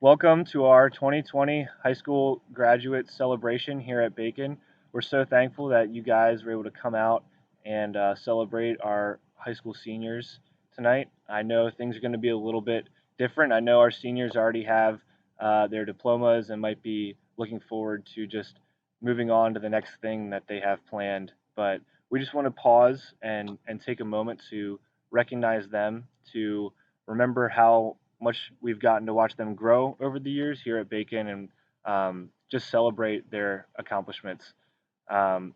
Welcome to our 2020 high school graduate celebration here at Bacon. We're so thankful that you guys were able to come out and celebrate our high school seniors tonight. I know things are going to be a little bit different. I know our seniors already have their diplomas and might be looking forward to just moving on to the next thing that they have planned. But we just want to pause and take a moment to recognize them, to remember how much we've gotten to watch them grow over the years here at Bacon and just celebrate their accomplishments. Um,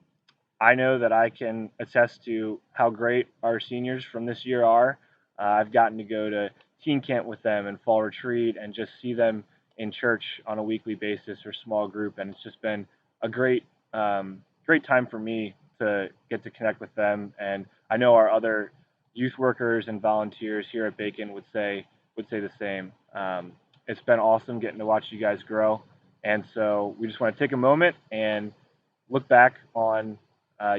I know that I can attest to how great our seniors from this year are. I've gotten to go to teen camp with them and fall retreat and just see them in church on a weekly basis or small group, and it's just been a great time for me to get to connect with them. And I know our other youth workers and volunteers here at Bacon would say the same. It's been awesome getting to watch you guys grow, and so we just want to take a moment and look back on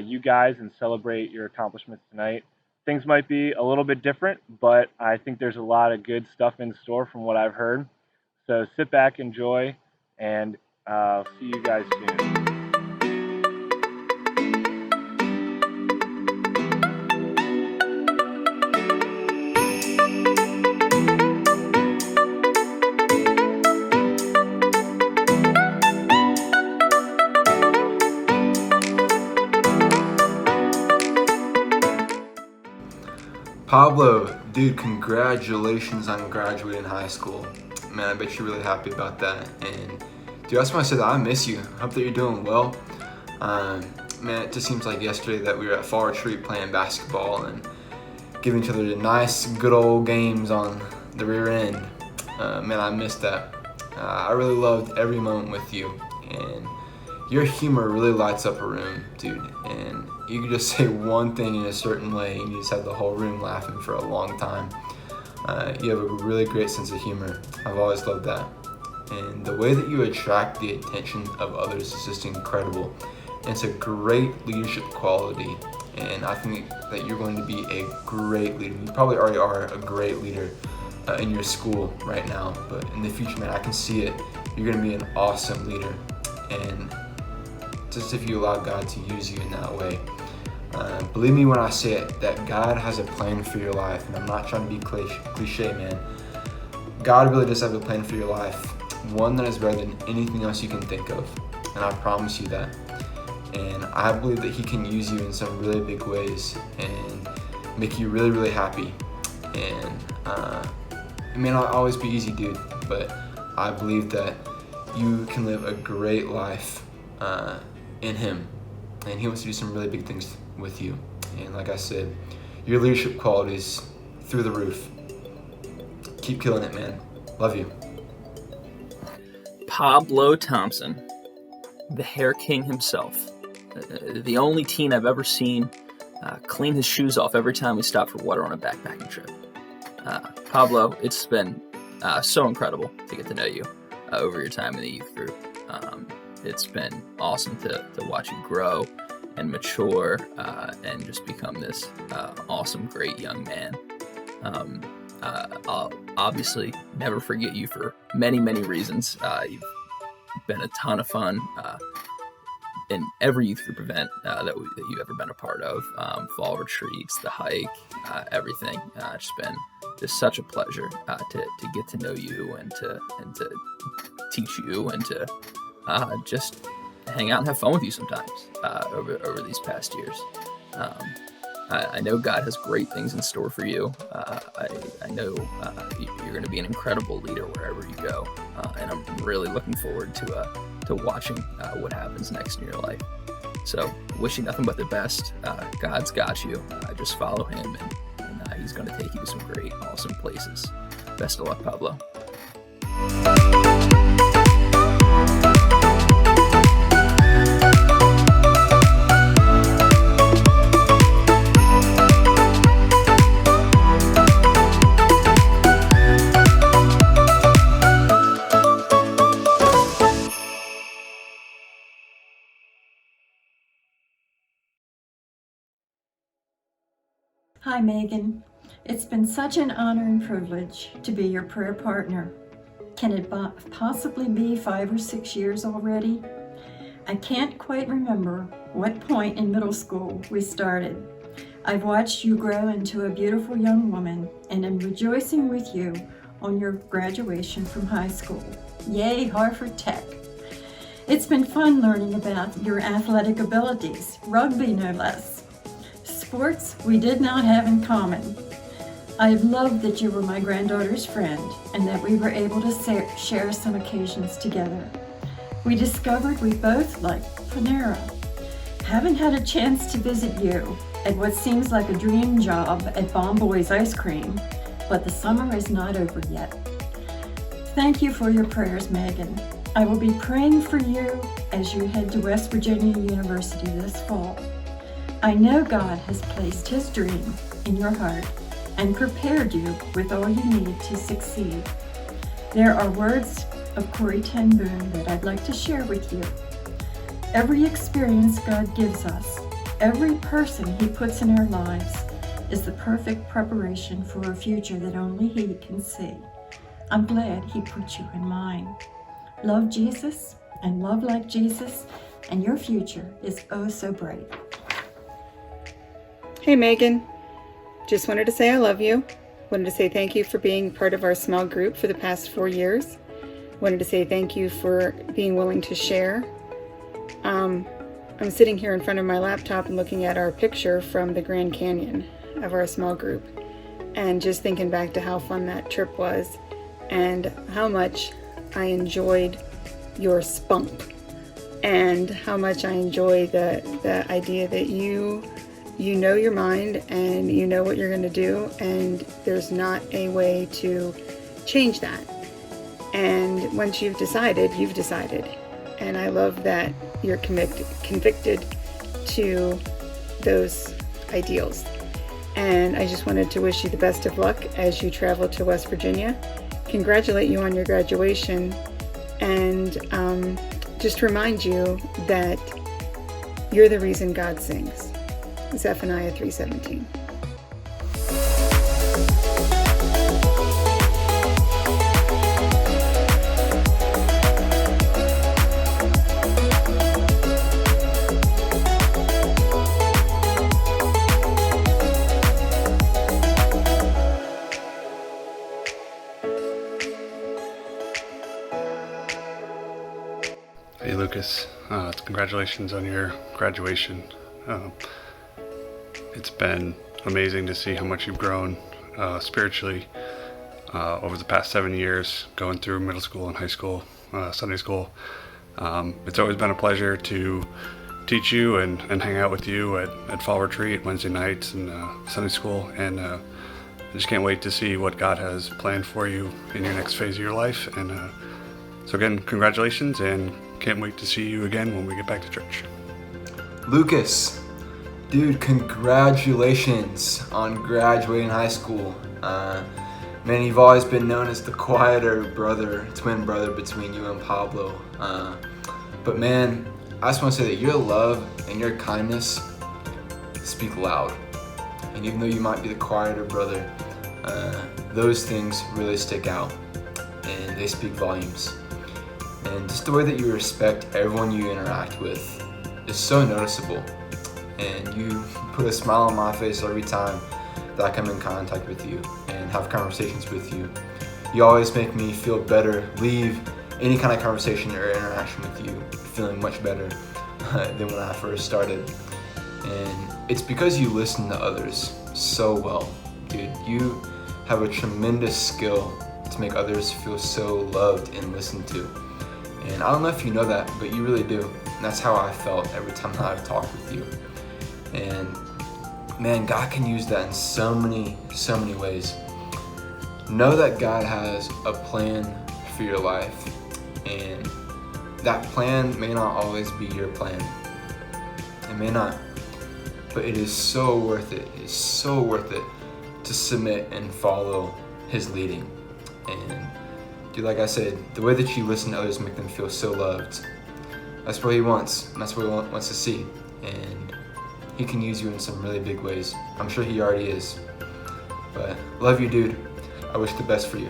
you guys and celebrate your accomplishments tonight. Things might be a little bit different, but I think there's a lot of good stuff in store from what I've heard. So sit back, enjoy, and see you guys soon. Pablo, dude, congratulations on graduating high school. Man, I bet you're really happy about that. And dude, I just want to say that I miss you. I hope that you're doing well. Um, Man, it just seems like yesterday that we were at fall retreat playing basketball and giving each other the nice, good old games on the rear end. Man, I missed that. I really loved every moment with you, and your humor really lights up a room, dude. And you can just say one thing in a certain way, and you just have the whole room laughing for a long time. You have a really great sense of humor. I've always loved that. And the way that you attract the attention of others is just incredible. And it's a great leadership quality. And I think that you're going to be a great leader. You probably already are a great leader in your school right now. But in the future, man, I can see it. You're going to be an awesome leader. And just if you allow God to use you in that way. Believe me when I say it, that God has a plan for your life. And I'm not trying to be cliche, man. God really does have a plan for your life. One that is better than anything else you can think of. And I promise you that. And I believe that He can use you in some really big ways and make you really, really happy. And it may not always be easy, dude, but I believe that you can live a great life in Him. And He wants to do some really big things with you. And like I said, your leadership qualities through the roof. Keep killing it, man. Love you. Pablo Thompson, the Hair King himself. The only teen I've ever seen clean his shoes off every time we stopped for water on a backpacking trip. Pablo, it's been so incredible to get to know you over your time in the youth group. It's been awesome to watch you grow and mature and just become this awesome, great young man. I'll obviously never forget you for many, many reasons. You've been a ton of fun in every youth group event that you've ever been a part of. Fall retreats, the hike, everything. It's just been just such a pleasure to get to know you and to teach you and to just hang out and have fun with you sometimes over these past years. I know God has great things in store for you. I know you're going to be an incredible leader wherever you go, and I'm really looking forward to watching what happens next in your life. So, wish you nothing but the best. God's got you. Just follow Him, and He's going to take you to some great, awesome places. Best of luck, Pablo. Hi, Megan. It's been such an honor and privilege to be your prayer partner. Can it possibly be 5 or 6 years already? I can't quite remember what point in middle school we started. I've watched you grow into a beautiful young woman and am rejoicing with you on your graduation from high school. Yay, Harvard Tech! It's been fun learning about your athletic abilities, rugby no less. Sports we did not have in common. I've loved that you were my granddaughter's friend and that we were able to share some occasions together. We discovered we both like Panera. Haven't had a chance to visit you at what seems like a dream job at Bomb Boys Ice Cream, but the summer is not over yet. Thank you for your prayers, Megan. I will be praying for you as you head to West Virginia University this fall. I know God has placed His dream in your heart and prepared you with all you need to succeed. There are words of Corrie ten Boom that I'd like to share with you. Every experience God gives us, every person He puts in our lives, is the perfect preparation for a future that only He can see. I'm glad He put you in mine. Love Jesus and love like Jesus, and your future is oh so bright. Hey Megan, just wanted to say I love you. Wanted to say thank you for being part of our small group for the past 4 years. Wanted to say thank you for being willing to share. I'm sitting here in front of my laptop and looking at our picture from the Grand Canyon of our small group, and just thinking back to how fun that trip was and how much I enjoyed your spunk and how much I enjoy the idea that you know your mind and you know what you're going to do, and there's not a way to change that. And once you've decided, you've decided. And I love that you're convicted to those ideals. And I just wanted to wish you the best of luck as you travel to West Virginia. Congratulate you on your graduation, and just remind you that you're the reason God sings. Zephaniah 3:17. Hey Lucas, congratulations on your graduation. It's been amazing to see how much you've grown spiritually over the past 7 years, going through middle school and high school, Sunday school. It's always been a pleasure to teach you and hang out with you at Fall Retreat, Wednesday nights, and Sunday school. And I just can't wait to see what God has planned for you in your next phase of your life. And so again, congratulations, and can't wait to see you again when we get back to church. Lucas, dude, congratulations on graduating high school. Man, you've always been known as the quieter brother, twin brother between you and Pablo. But man, I just want to say that your love and your kindness speak loud. And even though you might be the quieter brother, those things really stick out and they speak volumes. And just the way that you respect everyone you interact with is so noticeable. And you put a smile on my face every time that I come in contact with you and have conversations with you. You always make me feel better, leave any kind of conversation or interaction with you feeling much better than when I first started. And it's because you listen to others so well, dude. You have a tremendous skill to make others feel so loved and listened to. And I don't know if you know that, but you really do. And that's how I felt every time that I've talked with you. And man, God can use that in so many ways. Know that God has a plan for your life, and that plan may not always be your plan. It may not, but it is so worth it. It's so worth it to submit and follow His leading. And dude, like I said, the way that you listen to others make them feel so loved. That's what He wants, and that's what He wants to see. And He can use you in some really big ways. I'm sure He already is. But love you, dude. I wish the best for you.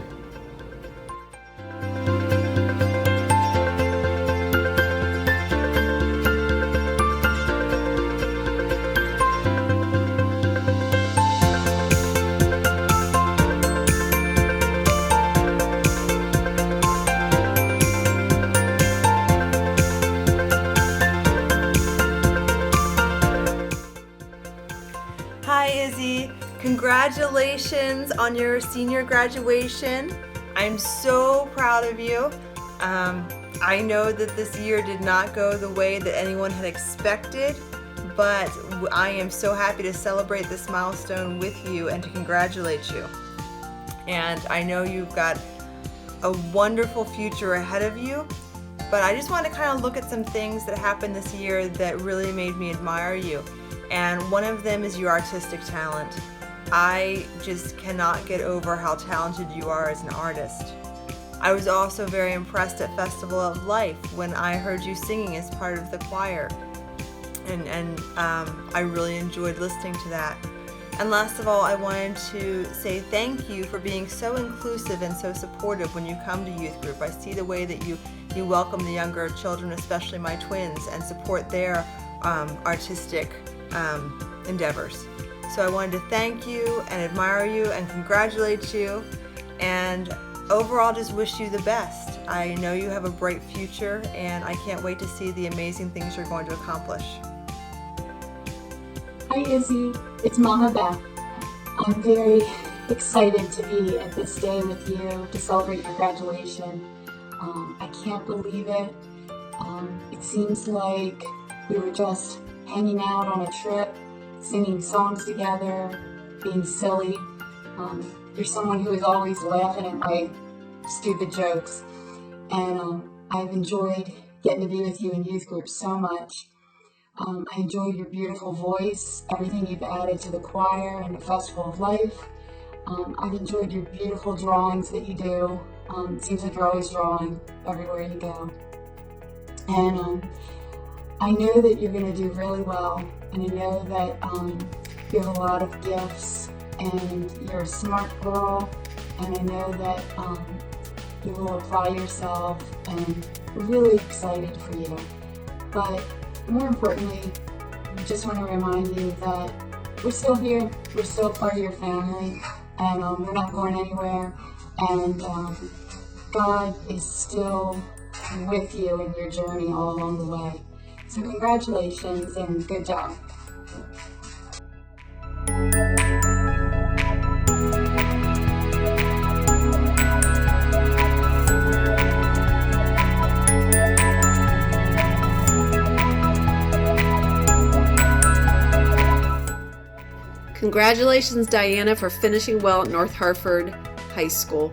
Congratulations on your senior graduation. I'm so proud of you. I know that this year did not go the way that anyone had expected, but I am so happy to celebrate this milestone with you and to congratulate you. And I know you've got a wonderful future ahead of you, but I just want to kind of look at some things that happened this year that really made me admire you. And one of them is your artistic talent. I just cannot get over how talented you are as an artist. I was also very impressed at Festival of Life when I heard you singing as part of the choir. And I really enjoyed listening to that. And last of all, I wanted to say thank you for being so inclusive and so supportive when you come to youth group. I see the way that you welcome the younger children, especially my twins, and support their artistic endeavors. So I wanted to thank you and admire you and congratulate you, and overall just wish you the best. I know you have a bright future, and I can't wait to see the amazing things you're going to accomplish. Hi Izzy, it's Mama Beth. I'm very excited to be at this day with you to celebrate your graduation. I can't believe it. It seems like we were just hanging out on a trip, singing songs together, being silly. You're someone who is always laughing at my stupid jokes, and I've enjoyed getting to be with you in youth group so much. I enjoyed your beautiful voice, everything you've added to the choir and the Festival of Life. I've enjoyed your beautiful drawings that you do. It seems like you're always drawing everywhere you go. And I know that you're going to do really well, and I know that you have a lot of gifts, and you're a smart girl, and I know that you will apply yourself, and we're really excited for you. But more importantly, I just want to remind you that we're still here, we're still part of your family, and we're not going anywhere, and God is still with you in your journey all along the way. So congratulations and good job. Congratulations, Diana, for finishing well at North Hartford High School.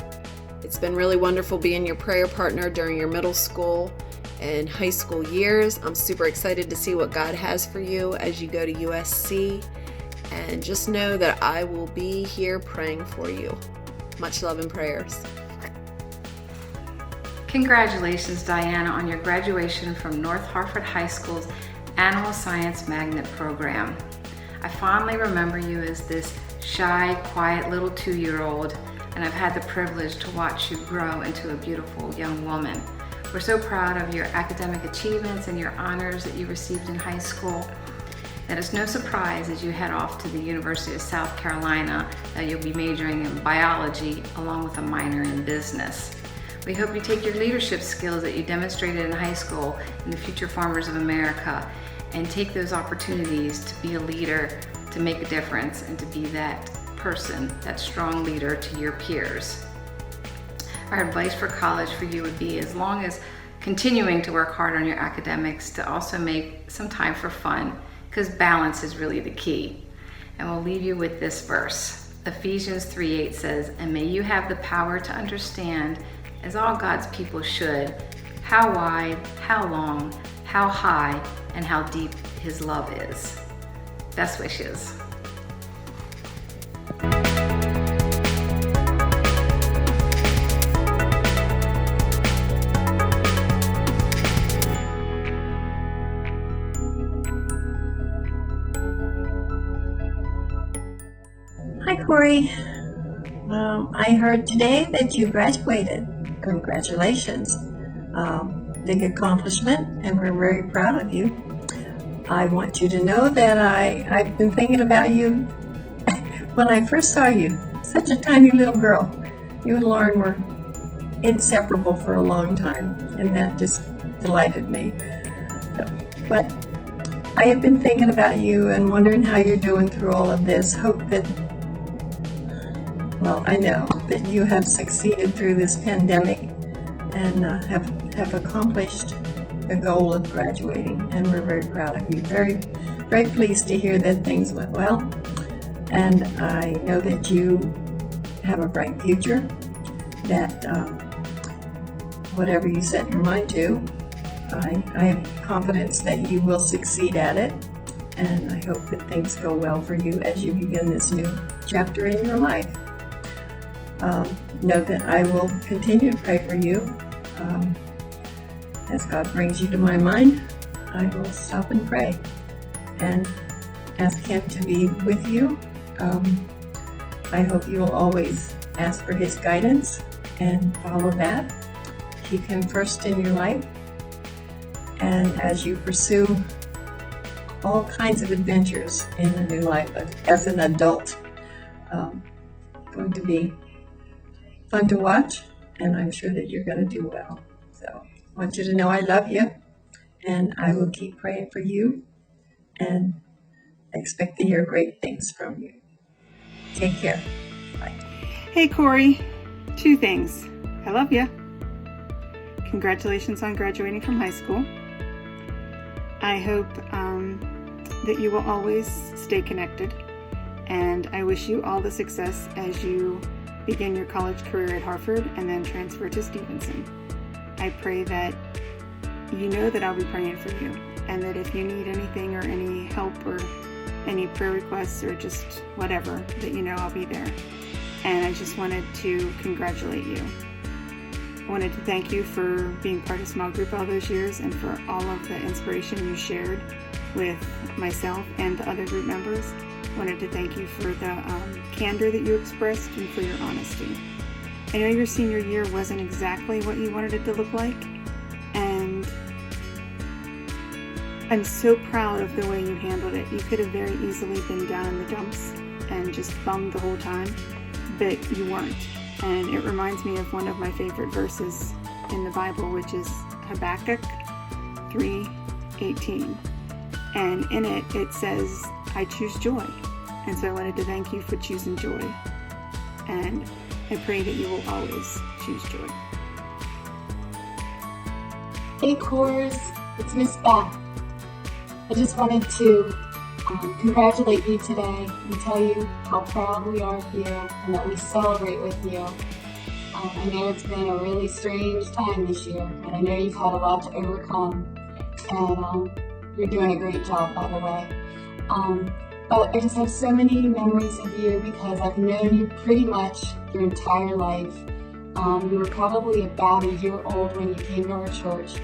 It's been really wonderful being your prayer partner during your middle school and high school years. I'm super excited to see what God has for you as you go to USC. And just know that I will be here praying for you. Much love and prayers. Congratulations, Diana, on your graduation from North Hartford High School's Animal Science Magnet program. I fondly remember you as this shy, quiet little 2-year-old, and I've had the privilege to watch you grow into a beautiful young woman. We're so proud of your academic achievements and your honors that you received in high school. And it's no surprise as you head off to the University of South Carolina that you'll be majoring in biology along with a minor in business. We hope you take your leadership skills that you demonstrated in high school in the Future Farmers of America and take those opportunities to be a leader, to make a difference, and to be that person, that strong leader to your peers. Our advice for college for you would be, as long as continuing to work hard on your academics, to also make some time for fun, because balance is really the key. And we'll leave you with this verse. Ephesians 3:8 says, "And may you have the power to understand, as all God's people should, how wide, how long, how high, and how deep His love is." Best wishes. Hi, Corey. I heard today that you graduated. Congratulations. Big accomplishment, and we're very proud of you. I want you to know that I've been thinking about you when I first saw you. Such a tiny little girl. You and Lauren were inseparable for a long time, and that just delighted me. But I have been thinking about you and wondering how you're doing through all of this. Hope that Well, I know that you have succeeded through this pandemic and have accomplished the goal of graduating, and we're very proud of you. Very, very pleased to hear that things went well, and I know that you have a bright future, that whatever you set your mind to, I have confidence that you will succeed at it, and I hope that things go well for you as you begin this new chapter in your life. Know that I will continue to pray for you. As God brings you to my mind, I will stop and pray and ask Him to be with you. I hope you'll always ask for His guidance and follow that. Keep Him first in your life. And as you pursue all kinds of adventures in the new life as an adult, going to be fun to watch, and I'm sure that you're going to do well. So I want you to know I love you, and I will keep praying for you and expect to hear great things from you. Take care. Bye. Hey, Corey. 2 things. I love you. Congratulations on graduating from high school. I hope that you will always stay connected, and I wish you all the success as you begin your college career at Harford and then transfer to Stevenson. I pray that you know that I'll be praying for you, and that if you need anything or any help or any prayer requests or just whatever, that you know I'll be there. And I just wanted to congratulate you. I wanted to thank you for being part of small group all those years and for all of the inspiration you shared with myself and the other group members. I wanted to thank you for the candor that you expressed and for your honesty. I know your senior year wasn't exactly what you wanted it to look like, and I'm so proud of the way you handled it. You could have very easily been down in the dumps and just bummed the whole time, but you weren't. And it reminds me of one of my favorite verses in the Bible, which is Habakkuk 3:18. And in it, it says, I choose joy. And so I wanted to thank you for choosing joy. And I pray that you will always choose joy. Hey, Cores, it's Miss Beth. I just wanted to congratulate you today and tell you how proud we are of you and that we celebrate with you. I know it's been a really strange time this year, and I know you've had a lot to overcome, and you're doing a great job, by the way. But I just have so many memories of you because I've known you pretty much your entire life. You were probably about a year old when you came to our church,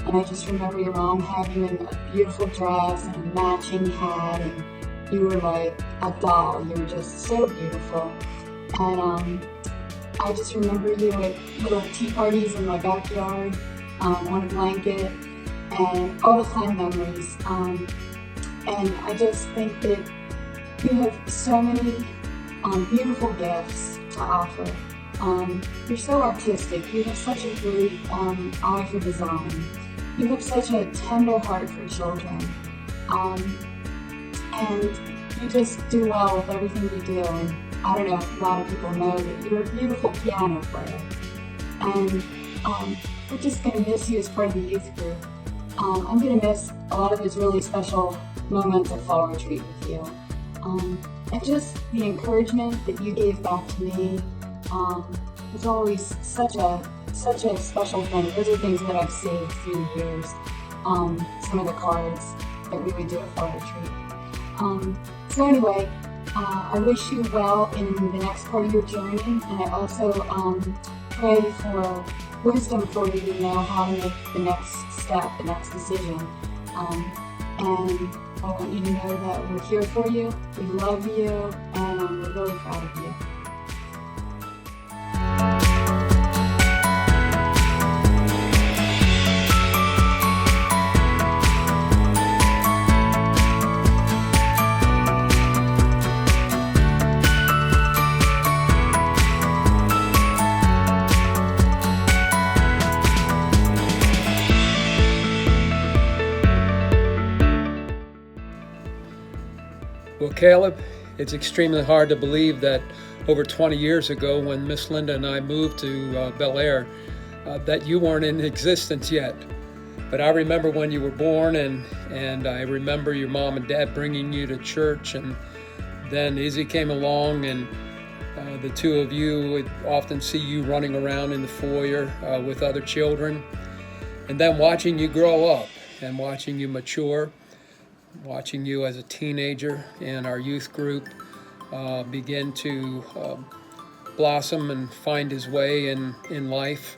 and I just remember your mom had you in a beautiful dress and a matching hat, and you were like a doll. You were just so beautiful. And I just remember you at little tea parties in my backyard on a blanket, and all the fun memories. And I just think that you have so many beautiful gifts to offer. You're so artistic. You have such a great eye for design. You have such a tender heart for children. And you just do well with everything you do. And I don't know if a lot of people know that you're a beautiful piano player. And we're just going to miss you as part of the youth group. I'm going to miss a lot of those really special moments at Fall Retreat with you. And just the encouragement that you gave back to me was always such a special thing. Those are things that I've saved through the years. Some of the cards that we would do at Fall Retreat. So anyway, I wish you well in the next part of your journey, and I also pray for wisdom for you to know how to make the next step, the next decision. And I want you to know that we're here for you, we love you, and we're really proud of you. Well, Caleb, it's extremely hard to believe that over 20 years ago when Miss Linda and I moved to Bel Air, that you weren't in existence yet. But I remember when you were born, and I remember your mom and dad bringing you to church, and then Izzy came along, and the two of you would often see you running around in the foyer with other children. And then watching you grow up and watching you mature, watching you as a teenager in our youth group begin to blossom and find his way in life.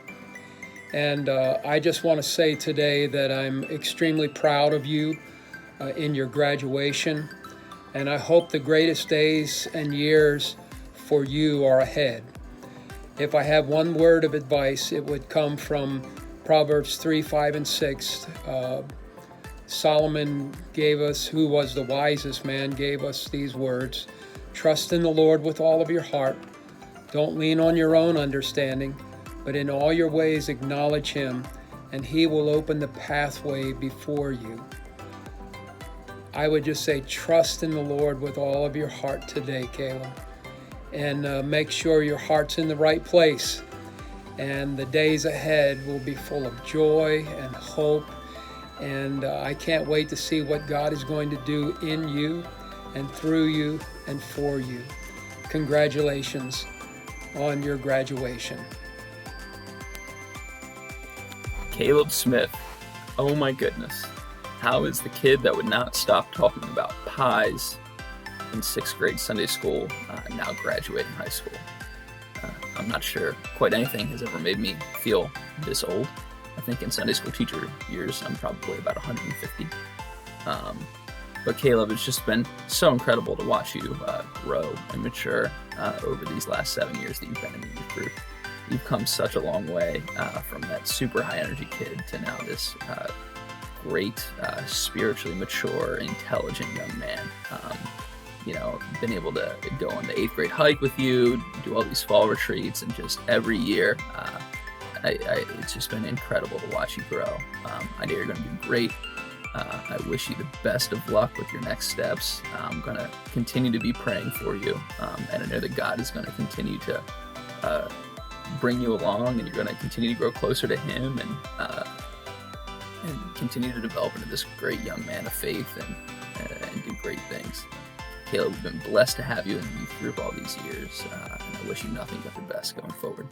And I just want to say today that I'm extremely proud of you in your graduation, and I hope the greatest days and years for you are ahead. If I have one word of advice, it would come from Proverbs 3, 5, and 6. Solomon gave us, who was the wisest man, gave us these words: trust in the Lord with all of your heart. Don't lean on your own understanding, but in all your ways acknowledge him, and he will open the pathway before you. I would just say trust in the Lord with all of your heart today, Caleb, and make sure your heart's in the right place. And the days ahead will be full of joy and hope, and I can't wait to see what God is going to do in you and through you and for you. Congratulations on your graduation. Caleb Smith. Oh my goodness. How is the kid that would not stop talking about pies in 6th grade Sunday school now graduating high school? I'm not sure quite anything has ever made me feel this old. I think in Sunday school teacher years, I'm probably about 150. But Caleb, it's just been so incredible to watch you grow and mature over these last 7 years that you've been in the youth group. You've come such a long way from that super high energy kid to now this great, spiritually mature, intelligent young man. Been able to go on the 8th grade hike with you, do all these fall retreats, and just every year, it's just been incredible to watch you grow. I know you're going to do great. I wish you the best of luck with your next steps. I'm going to continue to be praying for you, and I know that God is going to continue to bring you along, and you're going to continue to grow closer to him and continue to develop into this great young man of faith and do great things. Caleb, we've been blessed to have you in the youth group all these years, and I wish you nothing but the best going forward.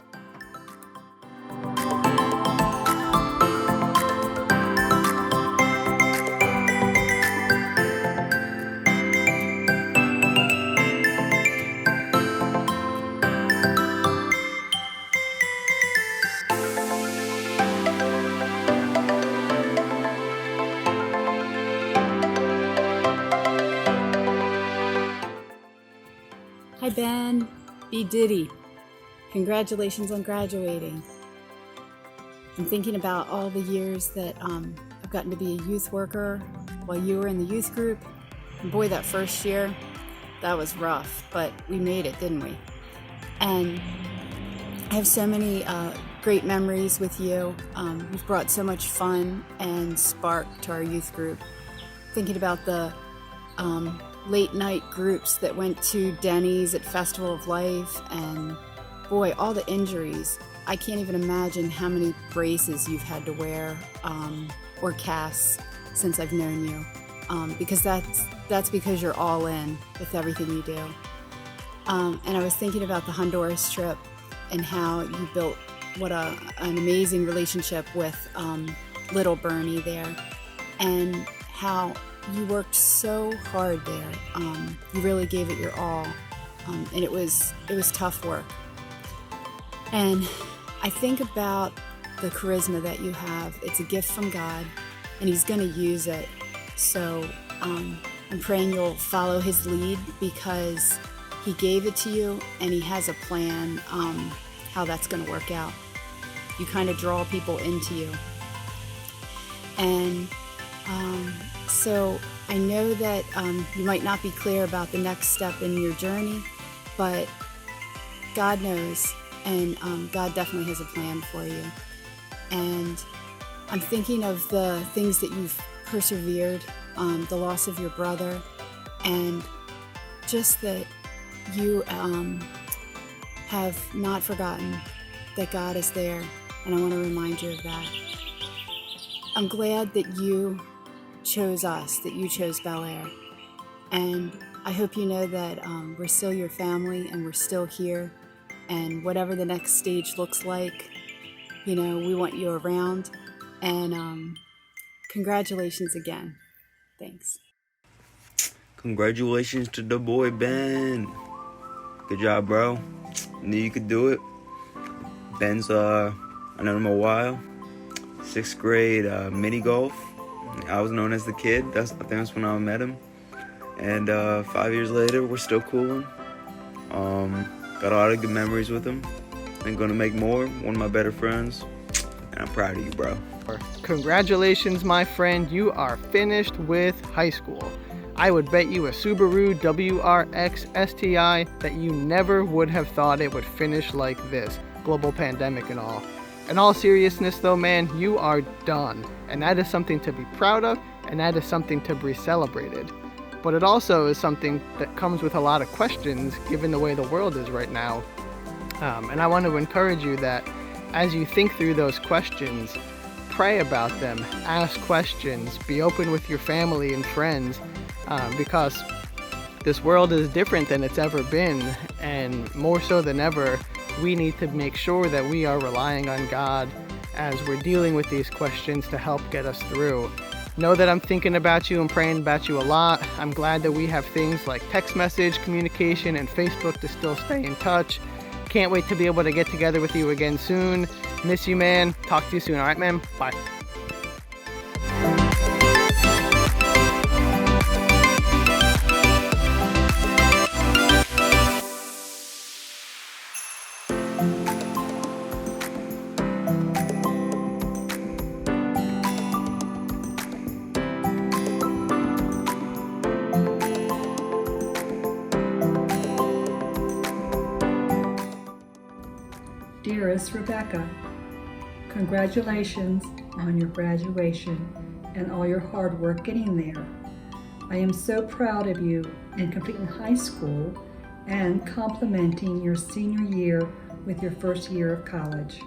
Hi Ben, B. Diddy. Congratulations on graduating. I'm thinking about all the years that I've gotten to be a youth worker while you were in the youth group. And boy, that first year, that was rough, but we made it, didn't we? And I have so many great memories with you. You've brought so much fun and spark to our youth group. Thinking about the late night groups that went to Denny's at Festival of Life, and boy, all the injuries. I can't even imagine how many braces you've had to wear or casts since I've known you, because that's because you're all in with everything you do. And I was thinking about the Honduras trip and how you built an amazing relationship with little Bernie there, and how you worked so hard there. You really gave it your all, and it was tough work. And I think about the charisma that you have. It's a gift from God, and he's going to use it. So I'm praying you'll follow his lead, because he gave it to you and he has a plan how that's going to work out. You kind of draw people into you. And so I know that you might not be clear about the next step in your journey, but God knows, and God definitely has a plan for you. And I'm thinking of the things that you've persevered, the loss of your brother, and just that you have not forgotten that God is there, and I want to remind you of that. I'm glad that you chose us, that you chose Bel Air, and I hope you know that we're still your family and we're still here, and whatever the next stage looks like, you know, we want you around, and congratulations again. Thanks. Congratulations to the boy Ben. Good job, bro. Knew you could do it. Ben's I known him a while. 6th grade mini golf. I was known as the kid. I think that's when I met him. And 5 years later, we're still cooling. Got a lot of good memories with him. I'm gonna make more. One of my better friends. And I'm proud of you, bro. Congratulations, my friend. You are finished with high school. I would bet you a Subaru WRX STI that you never would have thought it would finish like this. Global pandemic and all. In all seriousness though, man, you are done. And that is something to be proud of, and that is something to be celebrated. But it also is something that comes with a lot of questions given the way the world is right now. And I want to encourage you that as you think through those questions, pray about them, ask questions, be open with your family and friends, because this world is different than it's ever been, and more so than ever, we need to make sure that we are relying on God as we're dealing with these questions to help get us through. Know that I'm thinking about you and praying about you a lot. I'm glad that we have things like text message communication and Facebook to still stay in touch. Can't wait to be able to get together with you again soon. Miss you, man. Talk to you soon. All right, man? Bye. Dearest Rebecca, congratulations on your graduation and all your hard work getting there. I am so proud of you in completing high school and complementing your senior year with your first year of college.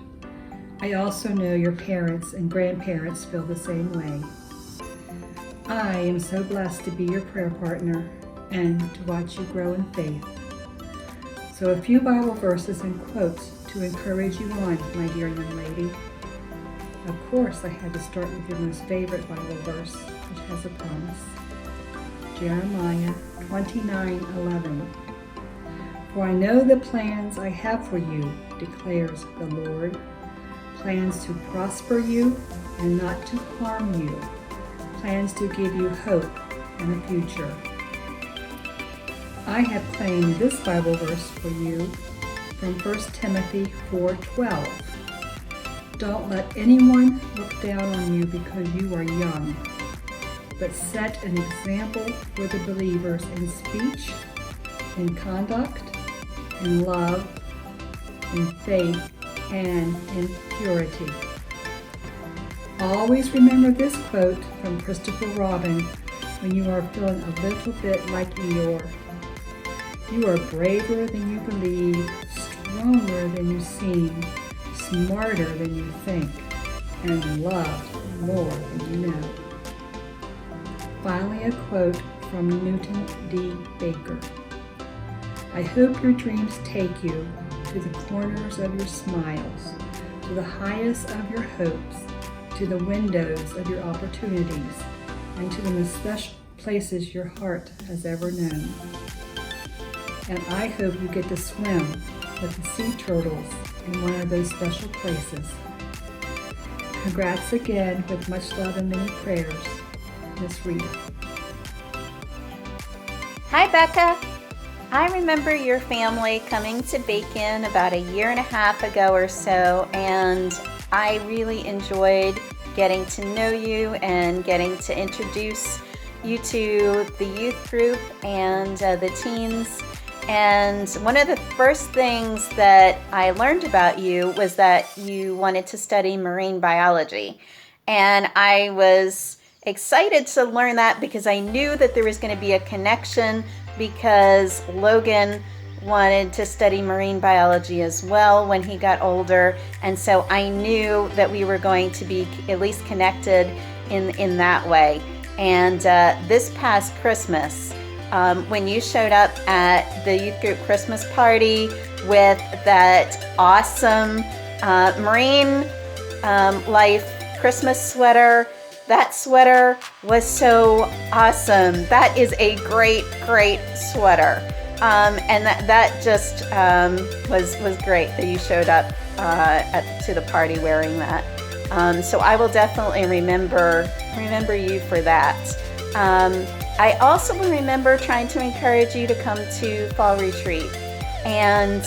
I also know your parents and grandparents feel the same way. I am so blessed to be your prayer partner and to watch you grow in faith. So a few Bible verses and quotes to encourage you on, my dear young lady. Of course, I had to start with your most favorite Bible verse, which has a promise. Jeremiah 29:11. For I know the plans I have for you, declares the Lord, plans to prosper you and not to harm you, plans to give you hope and a future. I have claimed this Bible verse for you from 1 Timothy 4:12. Don't let anyone look down on you because you are young, but set an example for the believers in speech, in conduct, in love, in faith, and in purity. Always remember this quote from Christopher Robin when you are feeling a little bit like Eeyore. You are braver than you believe, stronger than you seem, smarter than you think, and loved more than you know. Finally, a quote from Newton D. Baker. I hope your dreams take you to the corners of your smiles, to the highest of your hopes, to the windows of your opportunities, and to the most special places your heart has ever known. And I hope you get to swim with the sea turtles in one of those special places. Congrats again with much love and many prayers, Miss Rita. Hi, Becca. I remember your family coming to Bacon about a year and a half ago or so, and I really enjoyed getting to know you and getting to introduce you to the youth group and the teens. And one of the first things that I learned about you was that you wanted to study marine biology. And I was excited to learn that because I knew that there was going to be a connection, because Logan wanted to study marine biology as well when he got older, and so I knew that we were going to be at least connected in that way. And this past Christmas, when you showed up at the youth group Christmas party with that awesome Marine Life Christmas sweater, that sweater was so awesome. That is a great sweater. And that just was great that you showed up to the party wearing that. So I will definitely remember you for that. I also will remember trying to encourage you to come to fall retreat. And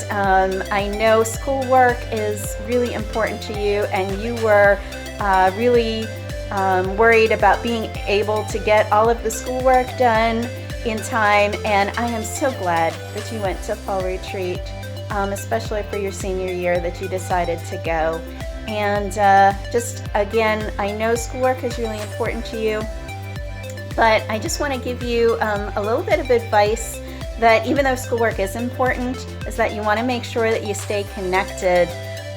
I know schoolwork is really important to you, and you were really worried about being able to get all of the schoolwork done in time, and I am so glad that you went to fall retreat, especially for your senior year, that you decided to go. And just again, I know schoolwork is really important to you, but I just want to give you a little bit of advice that even though schoolwork is important, is that you want to make sure that you stay connected.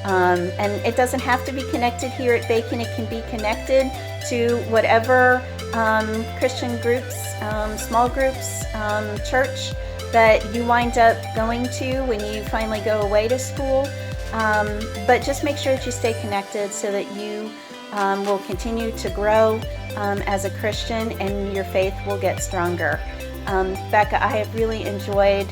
And it doesn't have to be connected here at Bacon. It can be connected to whatever Christian groups, small groups, church that you wind up going to when you finally go away to school. But just make sure that you stay connected so that you will continue to grow as a Christian, and your faith will get stronger. Becca, I have really enjoyed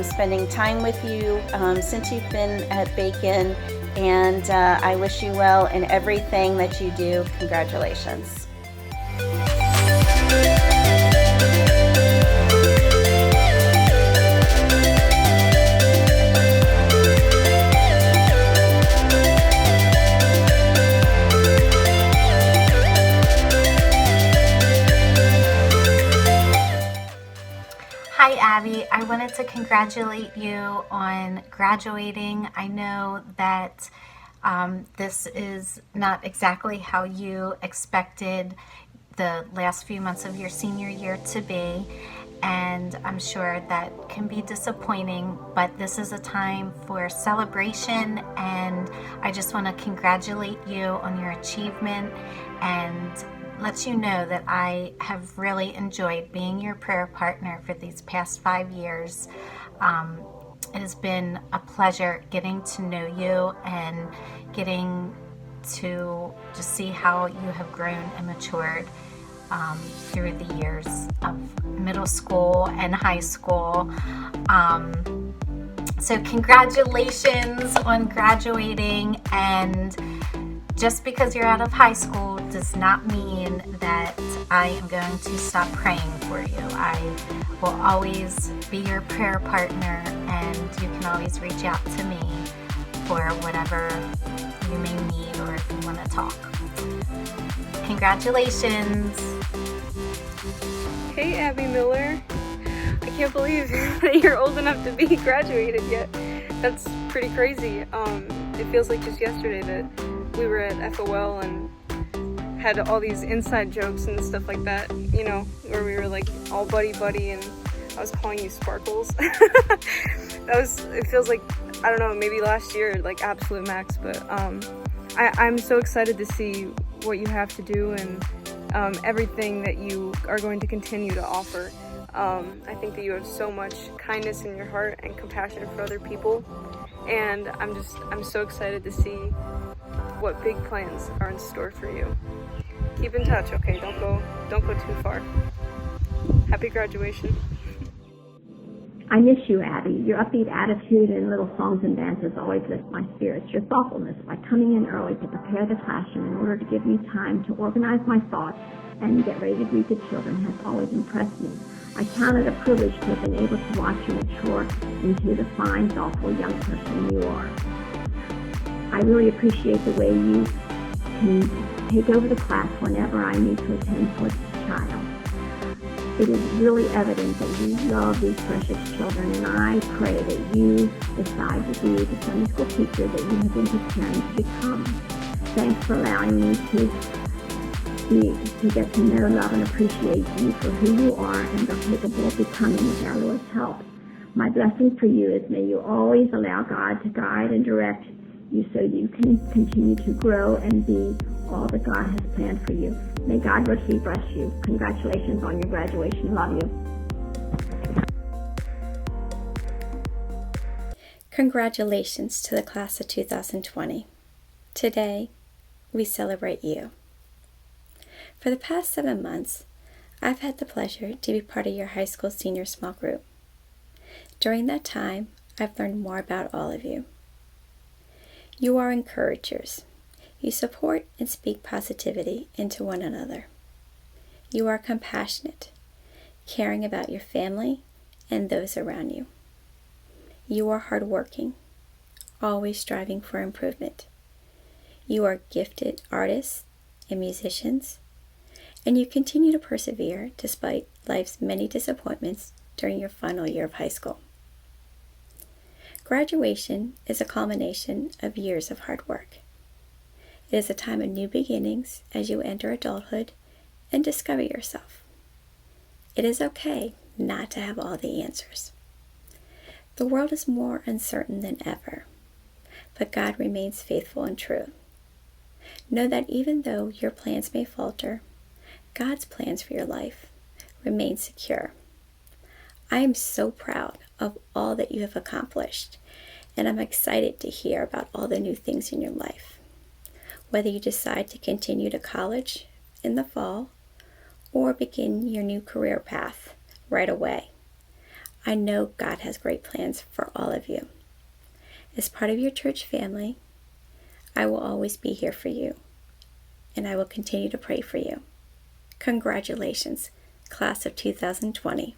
spending time with you since you've been at Bacon, and I wish you well in everything that you do. Congratulations. Hi, Abby. I wanted to congratulate you on graduating. I know that this is not exactly how you expected the last few months of your senior year to be, and I'm sure that can be disappointing, but this is a time for celebration, and I just want to congratulate you on your achievement and let you know that I have really enjoyed being your prayer partner for these past 5 years. It has been a pleasure getting to know you and getting to just see how you have grown and matured through the years of middle school and high school. So congratulations on graduating, and just because you're out of high school does not mean that I am going to stop praying for you. I will always be your prayer partner, and you can always reach out to me for whatever you may need or if you want to talk. Congratulations. Hey, Abby Miller. I can't believe that you're old enough to be graduated yet. That's pretty crazy. It feels like just yesterday that we were at FOL and had all these inside jokes and stuff like that, you know, where we were like all buddy and I was calling you Sparkles. It feels like, I don't know, maybe last year, like absolute max, but I'm so excited to see what you have to do and everything that you are going to continue to offer. I think that you have so much kindness in your heart and compassion for other people, and I'm so excited to see what big plans are in store for you. Keep in touch, okay? Don't go too far. Happy graduation. I miss you, Abby. Your upbeat attitude and little songs and dances always lift my spirits. Your thoughtfulness by coming in early to prepare the classroom in order to give me time to organize my thoughts and get ready to greet the children has always impressed me. I count it a privilege to have been able to watch you mature into the fine, thoughtful young person you are. I really appreciate the way you can take over the class whenever I need to attend to a child. It is really evident that you love these precious children, and I pray that you decide to be the Sunday school teacher that you have been preparing to become. Thanks for allowing me to get to know, love, and appreciate you for who you are and are capable of becoming with our Lord's help. My blessing for you is may you always allow God to guide and direct you so you can continue to grow and be all that God has planned for you. May God richly bless you. Congratulations on your graduation. Love you. Congratulations to the class of 2020. Today, we celebrate you. For the past 7 months, I've had the pleasure to be part of your high school senior small group. During that time, I've learned more about all of you. You are encouragers. You support and speak positivity into one another. You are compassionate, caring about your family and those around you. You are hardworking, always striving for improvement. You are gifted artists and musicians, and you continue to persevere despite life's many disappointments during your final year of high school. Graduation is a culmination of years of hard work. It is a time of new beginnings as you enter adulthood and discover yourself. It is okay not to have all the answers. The world is more uncertain than ever, but God remains faithful and true. Know that even though your plans may falter, God's plans for your life remain secure. I am so proud of all that you have accomplished, and I'm excited to hear about all the new things in your life. Whether you decide to continue to college in the fall or begin your new career path right away, I know God has great plans for all of you. As part of your church family, I will always be here for you, and I will continue to pray for you. Congratulations, class of 2020.